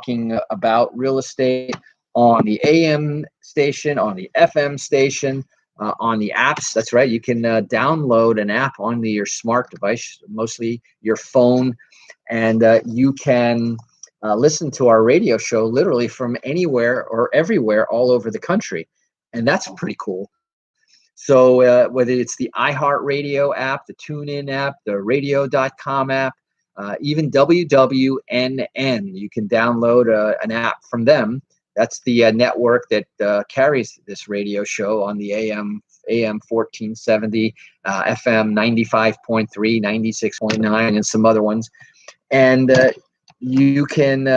talking about real estate on the AM station, on the FM station, on the apps. That's right. You can download an app on your smart device, mostly your phone, and you can listen to our radio show literally from anywhere or everywhere all over the country. And that's pretty cool. So whether it's the iHeartRadio app, the TuneIn app, the radio.com app, even WWNN, you can download an app from them. That's the network that carries this radio show on the AM 1470, FM 95.3, 96.9, and some other ones. And you can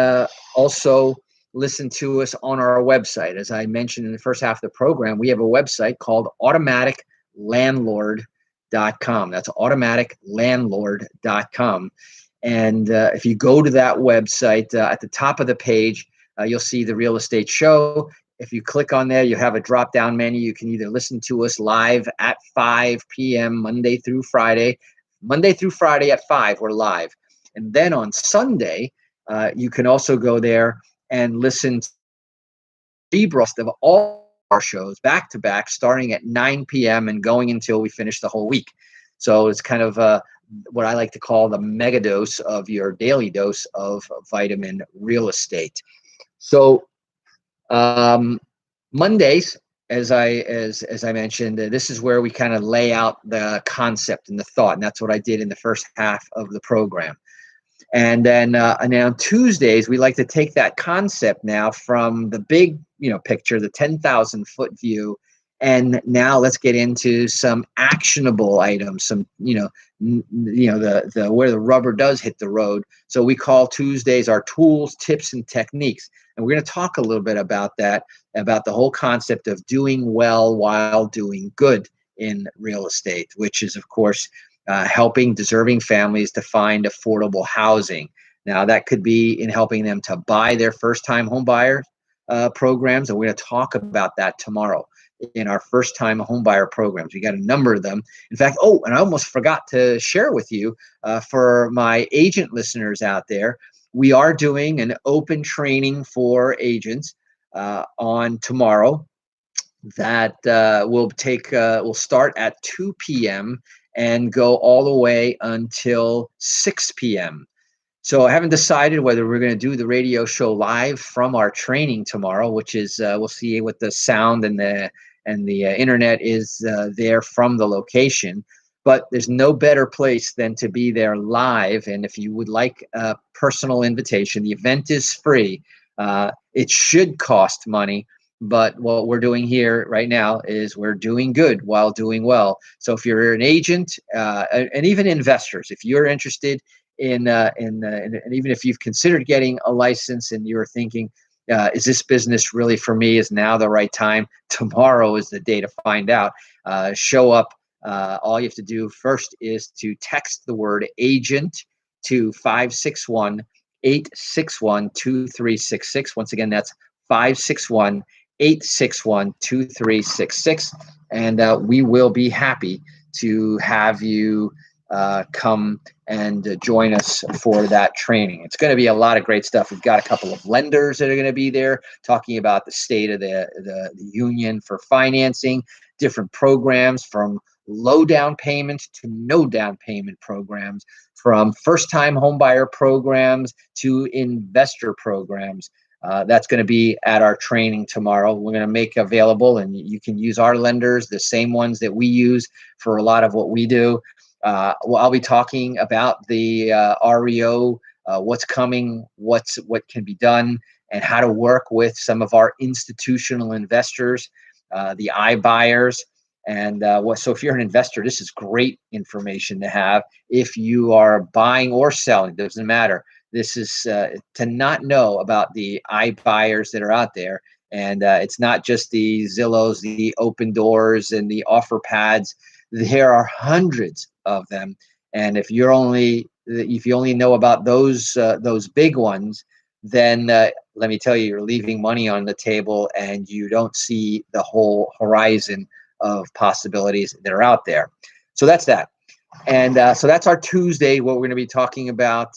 also listen to us on our website. As I mentioned in the first half of the program, we have a website called automaticlandlord.com. That's automaticlandlord.com. And if you go to that website, at the top of the page, you'll see the real estate show. If you click on there, you have a drop-down menu. You can either listen to us live at 5 p.m. Monday through Friday. Monday through Friday at 5, we're live. And then on Sunday, you can also go there and listen to the broadcast of all our shows back to back, starting at 9 p.m. and going until we finish the whole week. So it's kind of what I like to call the mega dose of your daily dose of vitamin real estate. So Mondays, as I mentioned, this is where we kind of lay out the concept and the thought, and that's what I did in the first half of the program. And then on Tuesdays, we like to take that concept now from the big, picture, the 10,000 foot view, and now let's get into some actionable items, some, the where the rubber does hit the road. So we call Tuesdays our tools, tips, and techniques. And we're going to talk a little bit about that, about the whole concept of doing well while doing good in real estate, which is, of course, helping deserving families to find affordable housing. Now, that could be in helping them to buy their first-time home buyer programs, and we're going to talk about that tomorrow in our first-time home buyer programs. We got a number of them. In fact, and I almost forgot to share with you, for my agent listeners out there, we are doing an open training for agents on tomorrow that will start at 2 p.m. and go all the way until 6 p.m. So I haven't decided whether we're going to do the radio show live from our training tomorrow, which is we'll see what the sound and the internet is there from the location. But there's no better place than to be there live. And if you would like a personal invitation, the event is free. It should cost money. But what we're doing here right now is we're doing good while doing well. So if you're an agent and even investors, if you're interested in and even if you've considered getting a license and you're thinking, is this business really for me? Is now the right time? Tomorrow is the day to find out. Show up. All you have to do first is to text the word agent to 561-861-2366. Once again, that's 561-861-2366, and we will be happy to have you come and join us for that training. It's going to be a lot of great stuff. We've got a couple of lenders that are going to be there talking about the state of the union for financing, different programs from low down payment to no down payment programs, from first-time homebuyer programs to investor programs. That's going to be at our training tomorrow. We're going to make available, and you can use our lenders, the same ones that we use for a lot of what we do. I'll be talking about the REO, what's coming, what can be done, and how to work with some of our institutional investors, the iBuyers. And so if you're an investor, this is great information to have. If you are buying or selling, doesn't matter. This is to not know about the iBuyers that are out there. And it's not just the Zillows, the Open Doors, and the offer pads. There are hundreds of them. And if you only know about those big ones, then let me tell you, you're leaving money on the table, and you don't see the whole horizon of possibilities that are out there. So that's that. And so that's our Tuesday, what we're going to be talking about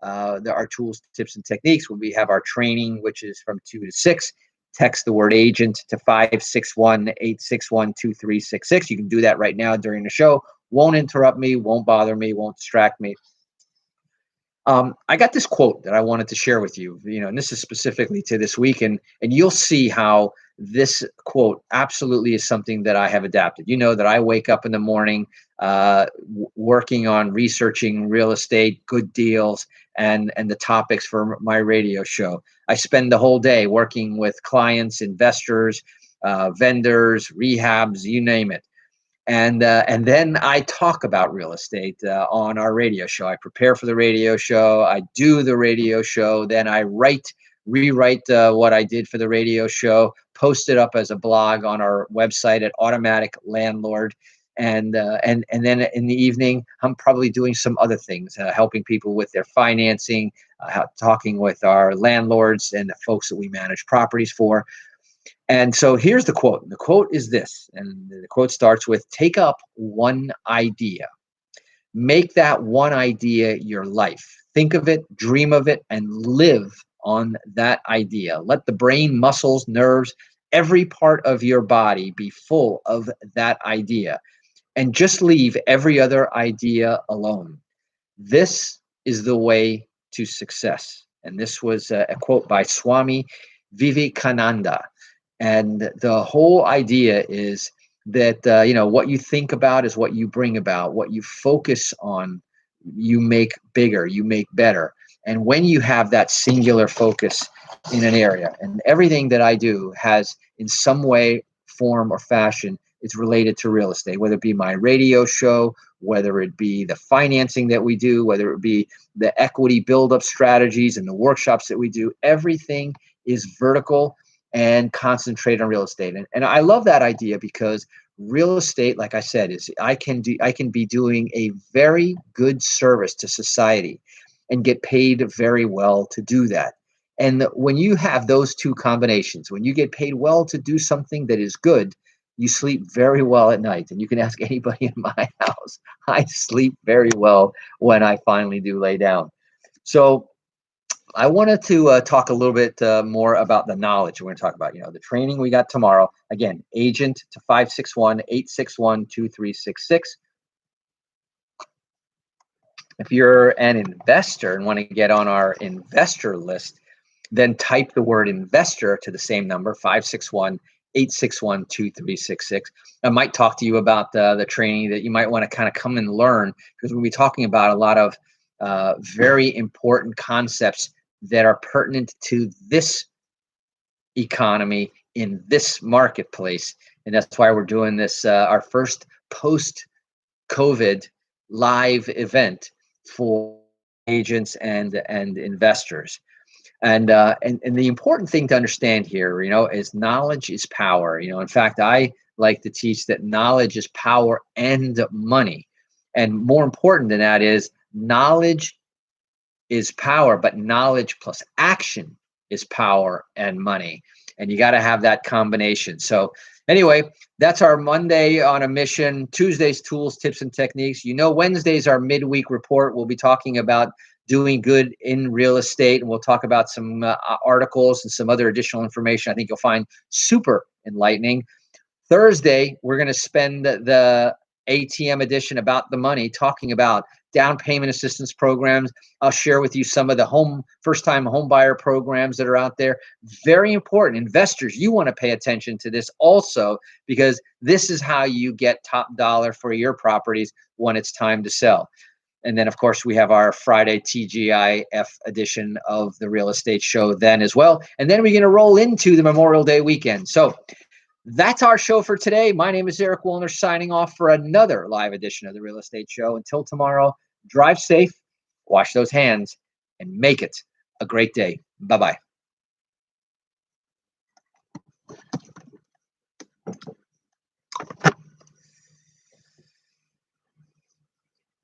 our tools, tips, and techniques. We have our training, which is from 2 to 6. Text the word agent to 561-861-2366. You can do that right now during the show. Won't interrupt me, won't bother me, won't distract me. I got this quote that I wanted to share with you, and this is specifically to this week, and you'll see how this quote absolutely is something that I have adapted. You know that I wake up in the morning working on researching real estate, good deals, and the topics for my radio show. I spend the whole day working with clients, investors, vendors, rehabs, you name it. And then I talk about real estate on our radio show. I prepare for the radio show. I do the radio show. Then I rewrite what I did for the radio show, post it up as a blog on our website at Automatic Landlord. And then in the evening, I'm probably doing some other things, helping people with their financing, talking with our landlords and the folks that we manage properties for. And so here's the quote. The quote is this, and the quote starts with, take up one idea. Make that one idea your life. Think of it, dream of it, and live on that idea. Let the brain, muscles, nerves, every part of your body be full of that idea. And just leave every other idea alone. This is the way to success. And this was a quote by Swami Vivekananda. And the whole idea is that, what you think about is what you bring about. What you focus on, you make bigger, you make better. And when you have that singular focus in an area, and everything that I do has in some way, form, or fashion, it's related to real estate, whether it be my radio show, whether it be the financing that we do, whether it be the equity buildup strategies and the workshops that we do, everything is vertical and concentrate on real estate. And I love that idea because real estate, like I said, is I can be doing a very good service to society and get paid very well to do that. And when you have those two combinations, when you get paid well to do something that is good, you sleep very well at night. And you can ask anybody in my house. I sleep very well when I finally do lay down. So I wanted to talk a little bit more about the knowledge we're going to talk about. The training we got tomorrow. Again, agent to 561-861-2366. If you're an investor and want to get on our investor list, then type the word investor to the same number, 561-861-2366. I might talk to you about the training that you might want to kind of come and learn, because we'll be talking about a lot of very important concepts that are pertinent to this economy in this marketplace. And that's why we're doing this, our first post-COVID live event for agents and investors. And the important thing to understand here, is knowledge is power. In fact, I like to teach that knowledge is power and money. And more important than that is knowledge is power, but knowledge plus action is power and money. And you got to have that combination. So anyway, that's our Monday on a mission. Tuesday's tools, tips, and techniques. Wednesday's our midweek report. We'll be talking about doing good in real estate, and we'll talk about some articles and some other additional information I think you'll find super enlightening. Thursday, we're going to spend the ATM edition about the money, talking about down payment assistance programs. I'll share with you some of the first-time home buyer programs that are out there. Very important. Investors, you want to pay attention to this also, because this is how you get top dollar for your properties when it's time to sell. And then, of course, we have our Friday TGIF edition of the real estate show then as well. And then we're going to roll into the Memorial Day weekend. So that's our show for today. My name is ERic Willner, signing off for another live edition of the Real Estate Show. Until tomorrow, drive safe, wash those hands, and make it a great day. Bye-bye.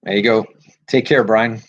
There you go. Take care, Brian.